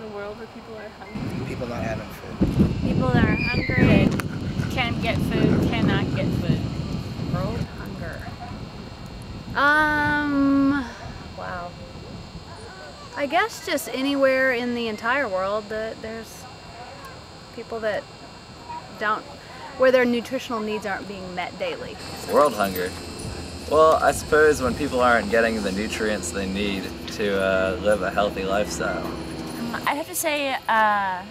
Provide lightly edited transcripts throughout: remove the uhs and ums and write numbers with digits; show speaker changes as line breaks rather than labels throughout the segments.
the world where people are hungry?
People not having food.
People that are hungry can get food, cannot get food.
World hunger.
Wow. I guess just anywhere in the entire world that there's people that where their nutritional needs aren't being met daily.
World hunger. Well, I suppose when people aren't getting the nutrients they need to live a healthy lifestyle.
I'd have to say a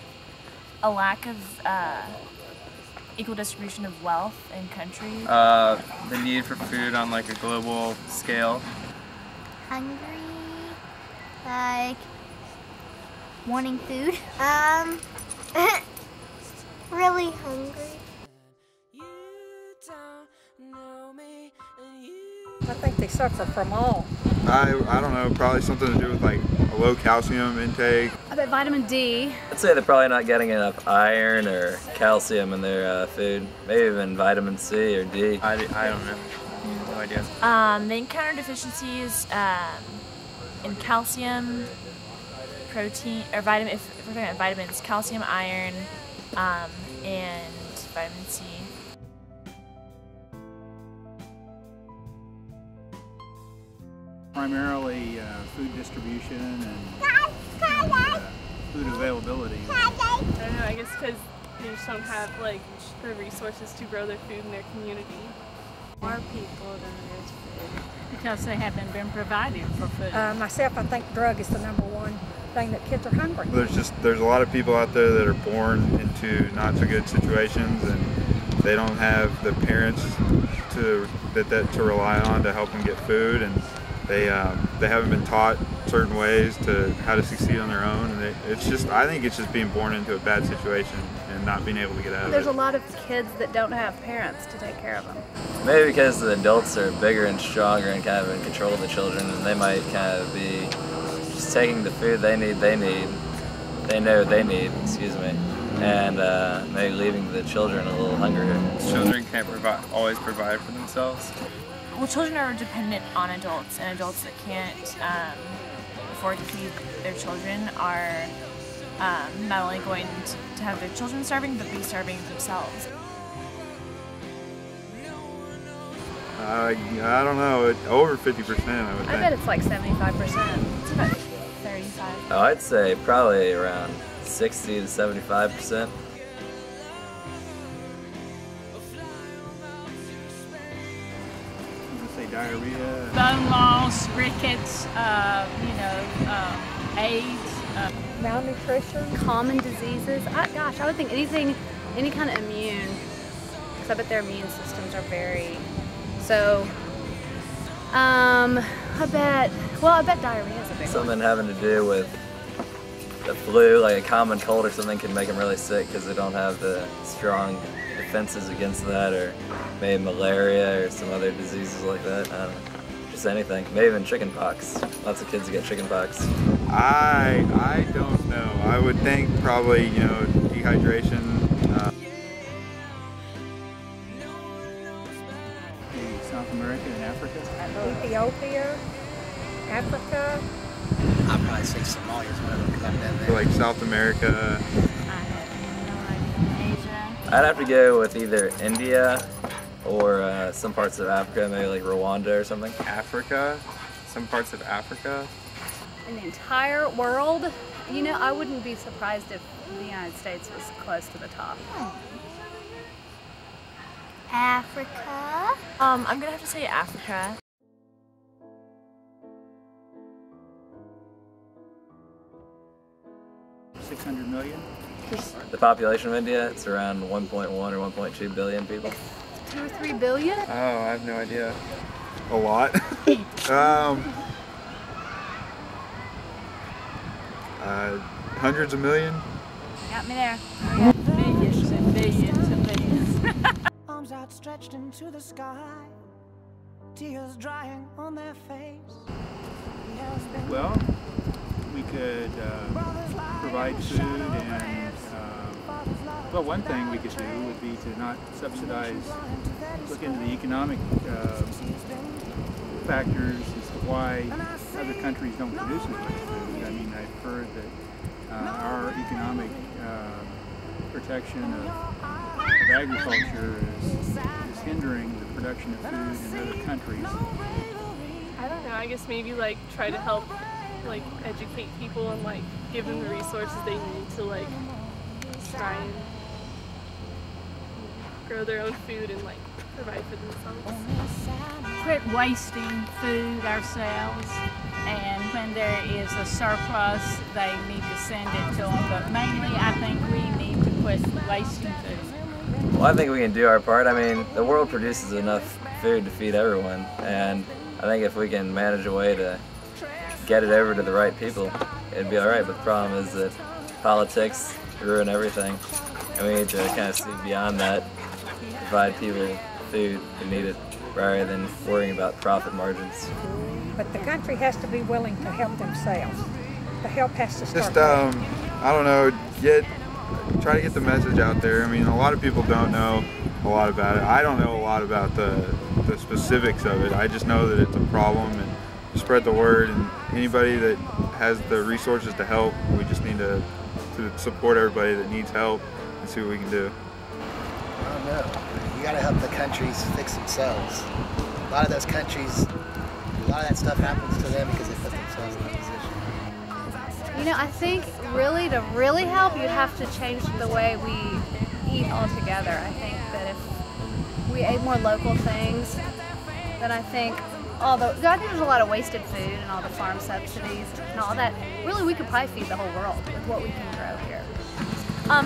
lack of equal distribution of wealth in countries.
The need for food on like a global scale.
Hungry, like wanting food. Really hungry.
I think they suffer from all.
I don't know, probably something to do with like a low calcium intake.
I bet vitamin D.
I'd say they're probably not getting enough iron or calcium in their food. Maybe even vitamin C or D.
I don't know. No idea.
They encounter deficiencies in calcium, protein, or vitamin. If we're talking about vitamins, calcium, iron, and vitamin C.
Primarily food distribution and food availability.
I don't know, I guess because they just don't have like the resources to grow their food in their community.
More people than there's food.
Because they haven't been provided for food.
Myself, I think drug is the #1 thing that kids are hungry.
There's a lot of people out there that are born into not so good situations, and they don't have the parents to rely on to help them get food, and they haven't been taught certain ways to how to succeed on their own, and I think it's just being born into a bad situation and not being able to get out of it.
There's a lot of kids that don't have parents to take care of them.
Maybe because the adults are bigger and stronger and kind of in control of the children, and they might kind of be just taking the food they know they need, excuse me, and maybe leaving the children a little hungrier.
Children can't always provide for themselves.
Well, children are dependent on adults, and adults that can't afford to feed their children are not only going to have their children starving, but be starving themselves.
I don't know, over 50% I would think.
I bet it's like 75%.
It's about 35.
Oh, I'd say probably around 60 to 75%.
Diarrhea.
Bone loss, rickets, AIDS.
Malnutrition.
Common diseases. Gosh, I would think any kind of immune, because I bet their immune systems are very, so, I bet diarrhea is a big one.
Something having to do with the flu, like a common cold or something, can make them really sick because they don't have the strong defenses against that, or maybe malaria or some other diseases like that. I don't know. Just anything. Maybe even chicken pox. Lots of kids get chicken pox.
I don't know. I would think probably, dehydration.
South America and Africa.
Ethiopia, Africa.
I'd probably say Somalia is one of them coming in there.
Like South America.
I'd have to go with either India or some parts of Africa, maybe like Rwanda or something.
Africa? Some parts of Africa?
In the entire world, I wouldn't be surprised if the United States was close to the top.
Africa.
I'm gonna have to say Africa.
$600 million.
The population of India, it's around 1.1 or 1.2 billion people.
2 or 3 billion?
Oh, I have no idea.
A lot. Hundreds of million.
Got me there.
Millions and billions and billions.
Arms outstretched into the sky, tears drying on their face.
Well, we could provide food, and well, one thing we could do would be to not subsidize, look into the economic factors as to why other countries don't produce as much food. I mean, I've heard that our economic protection of agriculture is hindering the production of food in other countries.
I don't know, I guess maybe like try to help like educate people and like give them the resources they need to like try and grow their own food and like provide for themselves.
Quit wasting food ourselves, and when there is a surplus they need to send it to them, but mainly I think we need to quit wasting food.
Well, I think we can do our part. I mean, the world produces enough food to feed everyone, and I think if we can manage a way to get it over to the right people, it'd be alright. But the problem is that politics ruin everything, and we need to kind of see beyond that, provide people food who need it, rather than worrying about profit margins.
But the country has to be willing to help themselves. The help has to start.
Just, I don't know, try to get the message out there. I mean, a lot of people don't know a lot about it. I don't know a lot about the specifics of it. I just know that it's a problem, and spread the word, and anybody that has the resources to help, we just need to support everybody that needs help and see what we can do.
I don't know. You gotta help the countries fix themselves. A lot of those countries, a lot of that stuff happens to them because they put themselves in that position.
You know, I think really to really help, you have to change the way we eat altogether. I think that if we ate more local things, then I think I think there's a lot of wasted food and all the farm subsidies and all that. Really, we could probably feed the whole world with what we can grow here.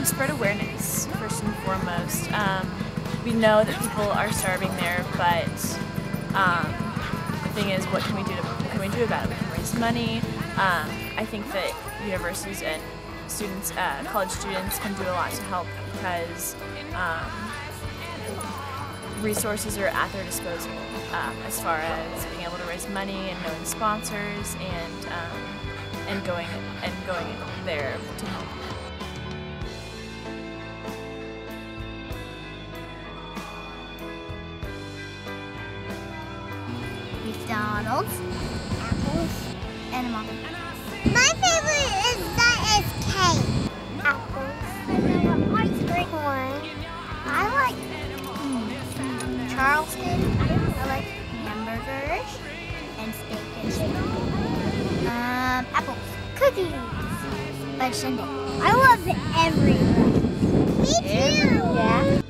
Spread awareness, first and foremost. We know that people are starving there, but the thing is, what can we do about it? We can raise money. I think that universities and students, college students, can do a lot to help because resources are at their disposal as far as being able to raise money and knowing sponsors and going there to help.
McDonald's, apples, and a mom. My favorite is cake. Apples, ice cream, corn. I like Charleston. I like hamburgers and steak and chicken. Apples, cookies, veg sundae. I love everything. Me too. Yeah.